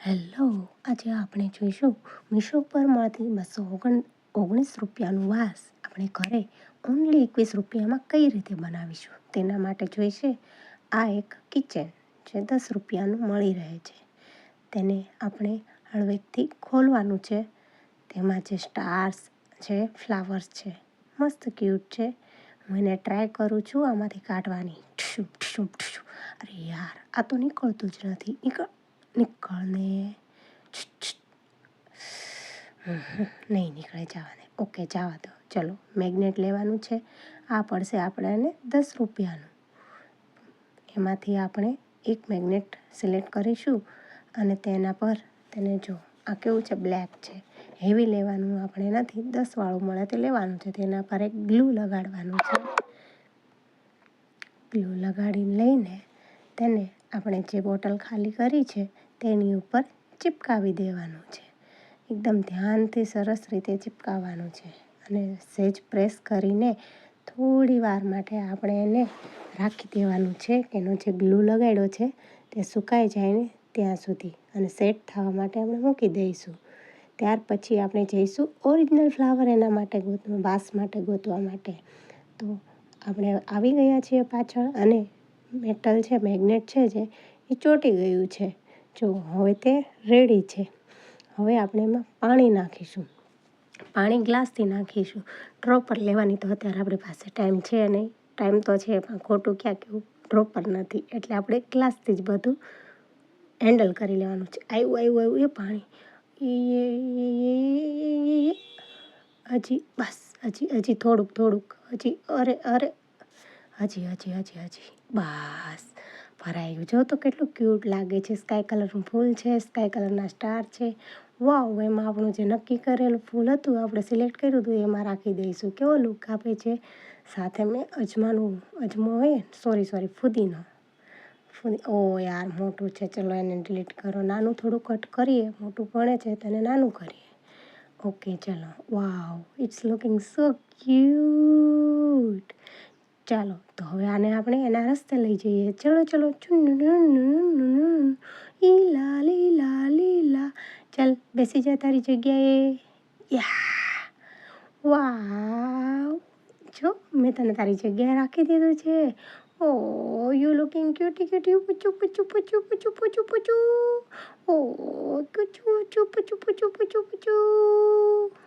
Hello, આજે આપણે જોઈશું મીશો પર મળતી 219 રૂપિયાનું વાસ આપણે ઘરે ઓનલી 21 રૂપિયામાં કઈ રીતે બનાવીશું. તેના માટે જોઈશે આ એક કિચન જે 10 રૂપિયાનું મળી રહે છે. તેને આપણે હળવેકથી ખોલવાનું છે. તેમાં જે સ્ટાર્સ છે, ફ્લાવર્સ છે, મસ્ત ક્યુટ છે. હું એને ટ્રાય કરું છું આમાંથી કાઢવાની. અરે યાર, આ તો નીકળતું જ નથી. નીકળને. નહીં નીકળે, જવા દે. ઓકે, જવા દો. ચલો, મેગ્નેટ લેવાનું છે. આ પડશે આપણને 10 રૂપિયાનું. એમાંથી આપણે એક મેગ્નેટ સિલેક્ટ કરીશું અને તેના પર તેને જો આ કેવું છે, બ્લેક છે. હેવી લેવાનું આપણે નથી, 10 વાળું મળે તે લેવાનું છે. તેના પર એક ગ્લુ લગાડવાનું છે. ગ્લુ લગાડીને લઈને તેને આપણે જે બોટલ ખાલી કરી છે તેની ઉપર ચિપકાવી દેવાનું છે. એકદમ ધ્યાનથી સરસ રીતે ચિપકાવવાનું છે અને સહેજ પ્રેસ કરીને થોડી વાર માટે આપણે એને રાખી દેવાનું છે કે એનો જે ગ્લુ લગાડ્યો છે તે સુકાઈ જાય ને ત્યાં સુધી અને સેટ થવા માટે આપણે મૂકી દઈશું. ત્યાર પછી આપણે જઈશું ઓરિજિનલ ફ્લાવર એના માટે વાસ માટે ગોતવા માટે. તો આપણે આવી ગયા છીએ પાછળ અને મેટલ છે, મેગ્નેટ છે જે એ ચોંટી ગયું છે. જો હવે તે રેડી છે. હવે આપણે એમાં પાણી નાખીશું. પાણી ગ્લાસથી નાખીશું. ડ્રોપર લેવાની તો અત્યારે આપણી પાસે ટાઈમ છે નહીં. ટાઈમ તો છે પણ ખોટું ક્યાં કેવું, ડ્રોપર નથી. એટલે આપણે ગ્લાસથી જ બધું હેન્ડલ કરી લેવાનું છે. આવ્યું એ પાણી. હજી બસ, હજી થોડુંક. હજી અરે હજી બસ ભરાઈ ગયું. જો તો કેટલું ક્યુટ લાગે છે. સ્કાય કલરનું ફૂલ છે, સ્કાય કલરના સ્ટાર છે. વાવ, એમાં આપણું જે નક્કી કરેલું ફૂલ હતું, આપણે સિલેક્ટ કર્યું હતું, એમાં રાખી દઈશું. કેવો લુક આપે છે. સાથે મેં અજમો હોય, ફુદીનો. ઓ યાર, મોટું છે. ચલો એને ડિલીટ કરો. નાનું થોડું કટ કરીએ. મોટું પડે છે તેને નાનું કરીએ. ઓકે, ચલો. વાવ, ઇટ્સ લુકિંગ સો ક્યુટ. ચાલો, તો હવે આને આપણે એના રસ્તે લઈ જઈએ. ચલો. લીલા. ચાલ, બેસી જા તારી જગ્યાએ. યા, વાવ. જો, મેં તને તારી જગ્યાએ રાખી દીધું છે. ઓ, યુ લુકિંગ ક્યુટી. પૂચું. ઓ, પૂચું.